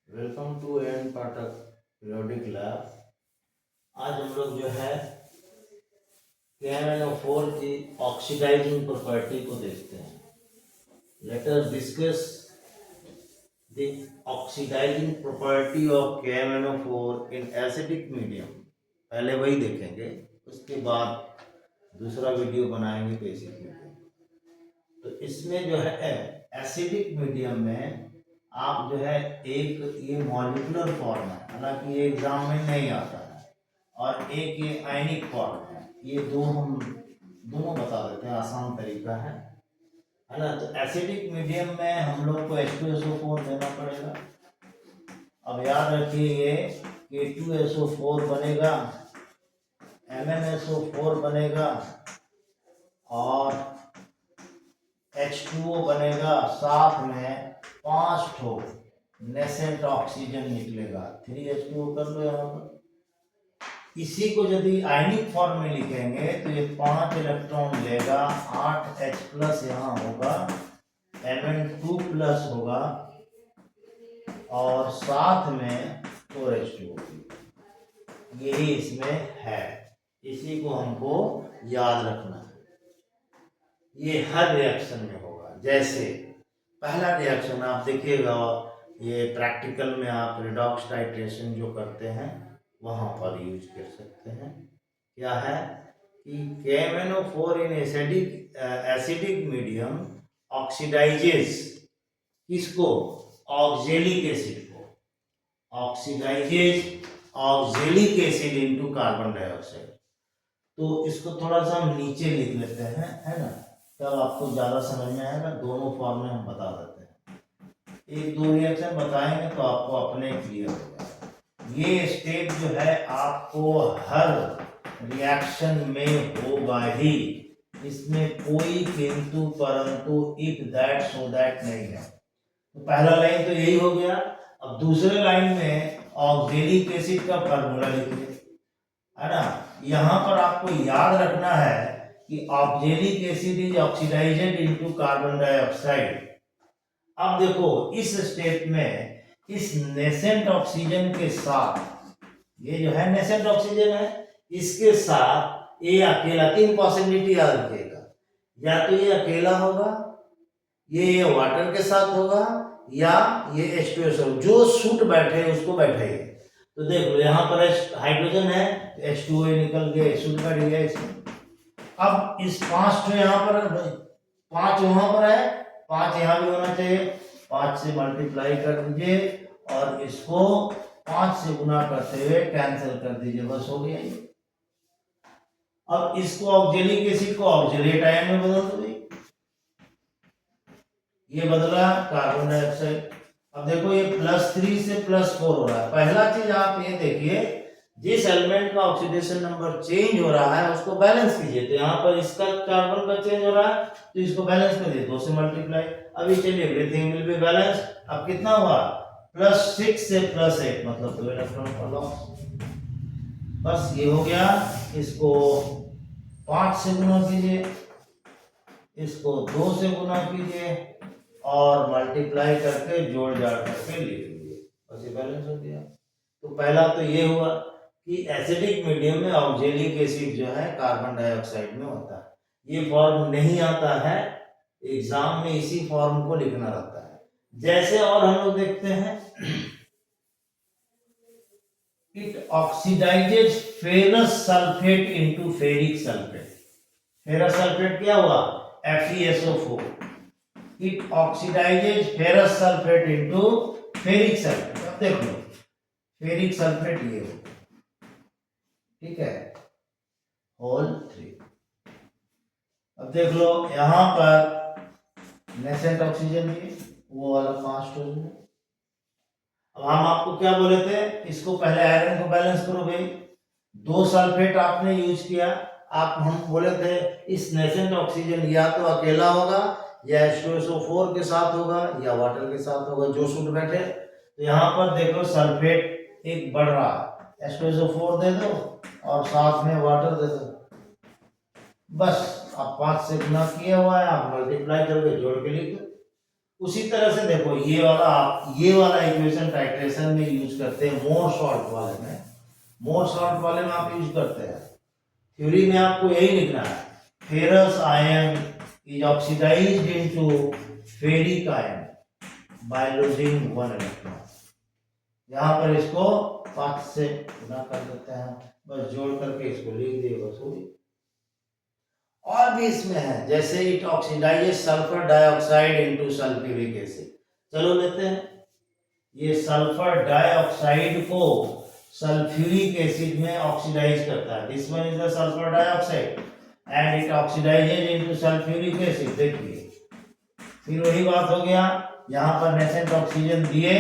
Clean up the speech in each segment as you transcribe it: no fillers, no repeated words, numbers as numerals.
Welcome to N Pathak periodic lab. आज हम लोग जो है KMnO4 की ऑक्सीडाइजिंग प्रॉपर्टी को देखते हैं। Let us discuss the oxidising property of KMnO4 in acidic medium. पहले वही देखेंगे, उसके बाद दूसरा वीडियो बनाएंगे बेसिक मीडियम। तो इसमें जो है एसिडिक मीडियम में आप जो है एक ये मॉलिक्यूलर फॉर्म है, हालांकि ये एग्जाम में नहीं आता है, और एक ये आयनिक फॉर्म है। ये दो हम दोनों बता देते हैं, आसान तरीका है ना। तो एसिडिक मीडियम में हम लोग को H2SO4 देना पड़ेगा। अब याद रखिए K2SO4 बनेगा, MnSO4 बनेगा और H2O बनेगा, साथ में 5 ठो नेसेंट ऑक्सीजन निकलेगा। 3H2O कर लो यहाँ पर। इसी को यदि आयनिक फॉर्म में लिखेंगे तो ये 5 इलेक्ट्रॉन लेगा, 8H प्लस यहाँ होगा, Mn2 प्लस होगा और साथ में 4H2O। यही इसमें है, इसी को हमको याद रखना है। ये हर रिएक्शन में होगा। जैसे पहला रिएक्शन आप देखिएगा, ये प्रैक्टिकल में आप रिडॉक्स टाइट्रेशन जो करते हैं वहां पर यूज कर सकते हैं। क्या है कि KMnO4 in acidic medium oxidises किसको? ऑक्जेलिक एसिड को। Oxidises oxalic acid into carbon dioxide. तो इसको थोड़ा सा हम नीचे लिख लेते हैं, है ना, तब आपको ज्यादा समझ में आएगा। दोनों फॉर्म में हम बता देते हैं, एक दो रिएक्शन बताएंगे तो आपको अपने क्लियर हो जाएगा। ये स्टेप जो है आपको हर रिएक्शन में होगा ही, इसमें कोई किंतु परंतु इफ दैट सो दैट नहीं है। तो पहला लाइन तो यही हो गया। अब दूसरे लाइन में ऑक्जेलिक एसिड का फार्मूला लिखिए, है ना। यहां पर आपको याद रखना है कि oxalic acid is oxidised into carbon dioxide. अब देखो इस स्टेप में इस नेसेंट ऑक्सीजन के साथ, ये जो है नेसेंट ऑक्सीजन है, इसके साथ ये अकेला, तीन पॉसिबिलिटी याद रखिएगा। या तो ये अकेला होगा, ये वाटर के साथ होगा, या ये H2SO जो सूट बैठे उसको बैठाइए। तो देख लो यहाँ पर हाइड्रोजन है, H2O निकल गया, सूट बैठ गया इसमें। अब इस 5 तो यहाँ पर, 5 वहां पर है, 5 यहाँ भी होना चाहिए। 5 से मल्टीप्लाई कर दीजिए और इसको 5 से गुना करते हुए कैंसिल कर दीजिए, बस हो गया ये। अब इसको ऑक्जेलिक एसिड को ऑक्जेलेट आयन में बदल दो, ये बदला कार्बन डाइऑक्साइड। अब देखो ये +3 से +4 हो रहा है। पहला चीज आप ये देखिए, जिस एलिमेंट का ऑक्सीडेशन नंबर चेंज हो रहा है उसको बैलेंस कीजिए। तो यहाँ पर इसका कार्बन का चेंज हो रहा है तो इसको बैलेंस कर दिए, 2 से मल्टीप्लाई। अभी चलिए एवरीथिंग विल बी बैलेंस। अब कितना हुआ? +6 से +8, मतलब 2 इलेक्ट्रॉन का लॉस। बस ये हो गया। इसको 5 से गुना कीजिए, इसको 2 से गुना कीजिए और मल्टीप्लाई करके जोड़ जाड़ करके लिख लीजिए, बस ये बैलेंस हो गया। तो पहला तो ये हुआ कि एसिडिक मीडियम में ऑक्जेलिक एसिड जो है कार्बन डाइऑक्साइड में होता है। ये फॉर्म नहीं आता है एग्जाम में, इसी फॉर्म को लिखना रहता है। जैसे और हम लोग देखते हैं, it oxidises ferrous sulphate into ferric sulphate. Ferrous sulphate क्या हुआ? FeSO4। It oxidises ferrous sulphate into ferric sulphate. अब देख लो फेरिक सल्फेट ये हो, ठीक है, होल 3। अब देख लो यहां पर नेसेंट ऑक्सीजन ये वो वाला 5 टोन है। अब हम आपको क्या बोले थे, इसको पहले आयरन को बैलेंस करो भाई। 2 सल्फेट आपने यूज किया। आप हम बोले थे इस नेसेंट ऑक्सीजन या तो अकेला होगा, या H2SO4 के साथ होगा, या वाटर के साथ होगा, जो सूट बैठे। तो यहाँ पर देखो सल्फेट एक बढ़ रहा है, H2SO4 दे दो और साथ में वाटर दे दो, बस। आप 5 से गुना किया हुआ है, आप मल्टीप्लाई करके जोड़ के लिख दो। उसी तरह से देखो ये वाला आप ये वाला इक्वेशन टाइट्रेशन में यूज करते हैं, मोर सॉल्ट वाले में, मोर सॉल्ट वाले में आप यूज करते हैं। थ्योरी में आपको यही लिखना है, ferrous ion is oxidised into ferric ion by losing 1 electron. यहाँ पर इसको 5 से गुना कर देते हैं, बस जोड़ करके इसको लिख दिए, बस हुई। और भी इसमें है, जैसे it oxidises sulphur dioxide into sulphuric acid. चलो लेते हैं, ये सल्फर डाइऑक्साइड को सल्फ्यूरिक एसिड में ऑक्सीडाइज करता है। This one is the sulphur dioxide and it oxidises into sulphuric acid. देखिए फिर वही बात हो गया, यहाँ पर नेसेंट ऑक्सीजन दिए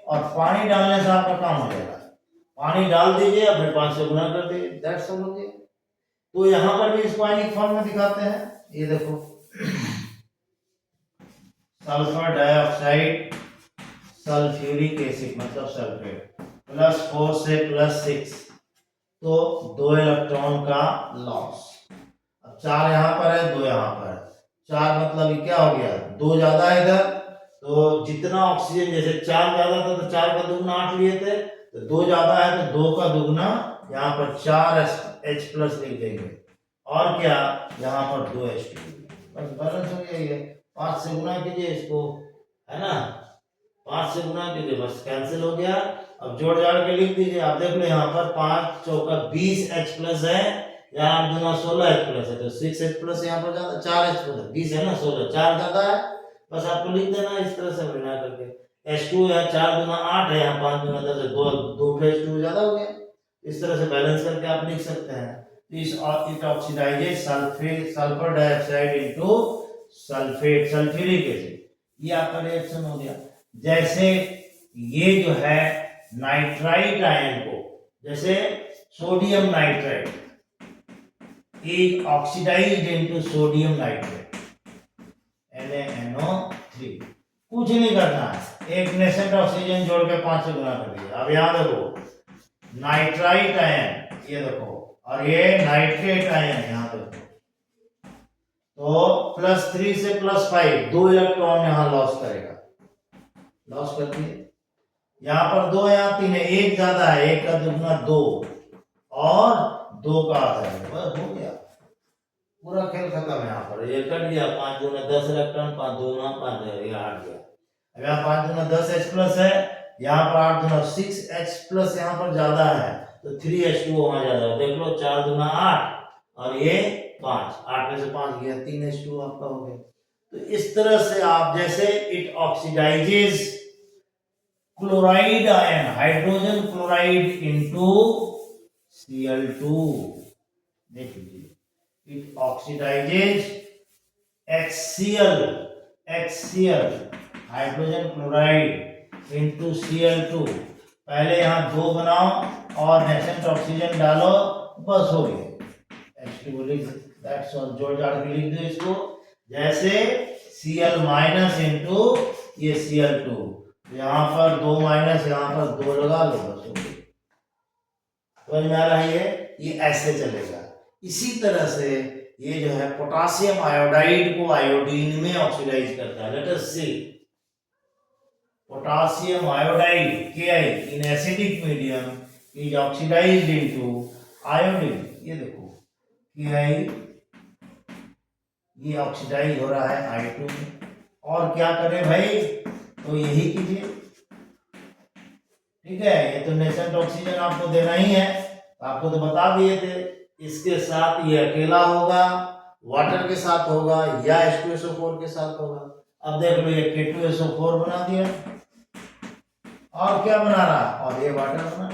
और पानी डालने से आपका काम हो जाएगा। पानी डाल दीजिए, अपने 5 से गुना कर दीजिए, दैट्स ऑल हो गया। तो यहाँ पर भी इसको आयनिक फॉर्म में दिखाते हैं, ये देखो सल्फर डाइऑक्साइड सल्फ्यूरिक एसिड मतलब सल्फेट, +4 से +6, तो 2 इलेक्ट्रॉन का लॉस। अब 4 यहाँ पर है, 2 यहाँ पर है, 4 मतलब ये क्या हो गया, 2 ज्यादा है इधर, तो जितना ऑक्सीजन, जैसे 4 ज्यादा था तो 4 का दुगना 8 लिए थे, तो 2 ज्यादा है तो 2 का दुगना, यहाँ पर 4H+ लिख देंगे, और क्या यहाँ पर 2H2, बस बैलेंस हो गया। ये 5 से गुना कीजिए इसको, है ना, 5 से गुना कीजिए, बस कैंसिल हो गया। अब जोड़ जाड़ के लिख दीजिए, आप देख लो यहाँ पर 5 चौका 20H+ है, यहाँ 8 दूना 16H+ है, तो 6H+ यहाँ पर ज्यादा, 4H+ 20 है ना, 16 4 ज्यादा है, बस आपको लिख देना इस तरह से बना करके। H2 है, 4 दूना 8 है, यहाँ 5 दूना 10 है, 2 H2 ज्यादा हो गया। इस तरह से बैलेंस करके आप लिख सकते हैं। It oxidises sulphur dioxide into sulphate sulphuric acid, ये आपका रिएक्शन हो गया। जैसे ये जो है नाइट्राइट आयन को, जैसे sodium nitrite is oxidised into sodium nitrate NaNO3, कुछ नहीं करना है, एक नेसेंट ऑक्सीजन जोड़ के 5 से गुना कर दिया। अब यहाँ देखो नाइट्राइट आयन, ये देखो, और ये नाइट्रेट आयन यहाँ देखो, तो +3 से +5, 2 इलेक्ट्रॉन यहाँ लॉस करेगा, लॉस कर दिए। यहाँ पर 2 यहाँ 3 है, एक ज्यादा है, एक का दुगना 2 और 2 का आधा है, बस हो गया, पूरा खेल खत्म है। यहाँ पर ये कट गया, 5 दूना 10 इलेक्ट्रॉन, 5 दूना 5, ये 8 गया। अब यहाँ 5 दूना 10H+ है, यहाँ पर 8 दूना 6H+ यहाँ पर ज्यादा है, तो 3H2 वहां ज्यादा है, देख लो 4 दूना 8 और ये 5, 8 में से 5 गया, 3H2 आपका हो गया। तो इस तरह से आप, जैसे it oxidises chloride ion hydrogen chloride into Cl2, देख लीजिए, it oxidises HCl hydrogen chloride into Cl2। पहले यहाँ 2 बनाओ और नेसेंट ऑक्सीजन डालो, बस हो गया, H2 लिख, दैट्स ऑल, जोड़ जाड़ के लिख दो इसको। जैसे Cl- इनटू ये Cl2, यहाँ पर 2 माइनस, यहाँ पर 2 लगा लो, बस हो गया। समझ में आ रहा है, ये ऐसे चलेगा। इसी तरह से ये जो है पोटासियम आयोडाइड को आयोडीन में ऑक्सीडाइज करता है। Let us see, potassium iodide Ki in acidic medium is oxidised into iodine, ये देखो Ki ये ऑक्सीडाइज हो रहा है I2 में, और क्या करें भाई, तो यही कीजिए, ठीक है। ये तो नेसेंट ऑक्सीजन आपको देना ही है, आपको तो बता दिए थे, इसके साथ ये अकेला होगा, वाटर के साथ होगा, या H2SO4 के साथ होगा। अब देख लो ये K2SO4 बना दिया, और क्या बना रहा, और ये वाटर बना,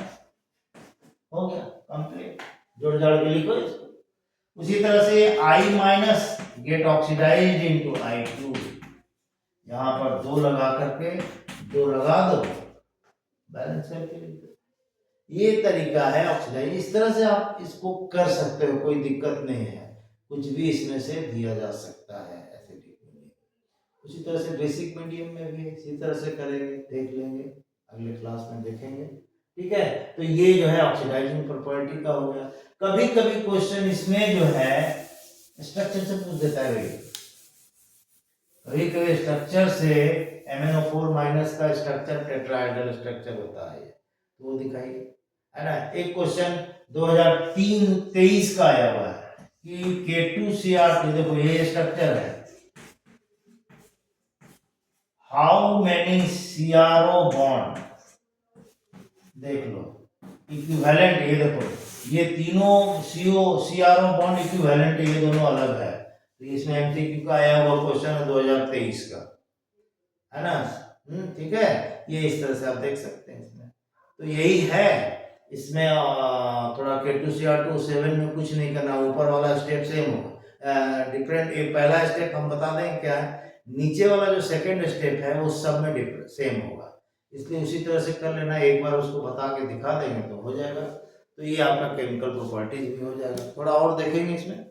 हो गया कंप्लीट, जोड़ जाड़ के लिखो इसको। उसी तरह से I- gate oxidised into I2, यहाँ पर 2 लगा करके 2 लगा दो, बैलेंस करके लिख दो। ये तरीका है ऑक्सीडाइज, इस तरह से आप इसको कर सकते हो, कोई दिक्कत नहीं है, कुछ भी इसमें से दिया जा सकता है एसिडिक मीडियम। उसी तरह से बेसिक मीडियम में भी इसी तरह से करेंगे, देख लेंगे, अगले क्लास में देखेंगे, ठीक है। तो ये जो है ऑक्सीडाइजिंग प्रॉपर्टी का हो गया। कभी कभी क्वेश्चन इसमें जो है स्ट्रक्चर से पूछ देता है, कभी कभी स्ट्रक्चर से MnO4 माइनस का स्ट्रक्चर टेट्राहेड्रल स्ट्रक्चर होता है, तो वो दिखाइए, है ना। एक क्वेश्चन 2023 का आया हुआ है कि K2Cr2, देखो ये स्ट्रक्चर है, हाउ मैनी CRO बॉन्ड, देख लो इक्विवेलेंट, ये देखो ये तीनों CRO बॉन्ड इक्विवेलेंट, ये दोनों अलग है। तो इसमें MCQ का आया हुआ क्वेश्चन है 2023 का, है ना। ठीक है, ये इस तरह से आप देख सकते हैं इसमें। तो यही है इसमें, थोड़ा K2Cr2 7 में कुछ नहीं करना, ऊपर वाला स्टेप सेम होगा, डिफरेंट। एक पहला स्टेप हम बता दें क्या है, नीचे वाला जो सेकंड स्टेप है वो सब में डिफरेंट सेम होगा, इसलिए उसी तरह से कर लेना। एक बार उसको बता के दिखा देंगे तो हो जाएगा। तो ये आपका केमिकल प्रॉपर्टीज भी हो जाएगा। थोड़ा और देखेंगे इसमें।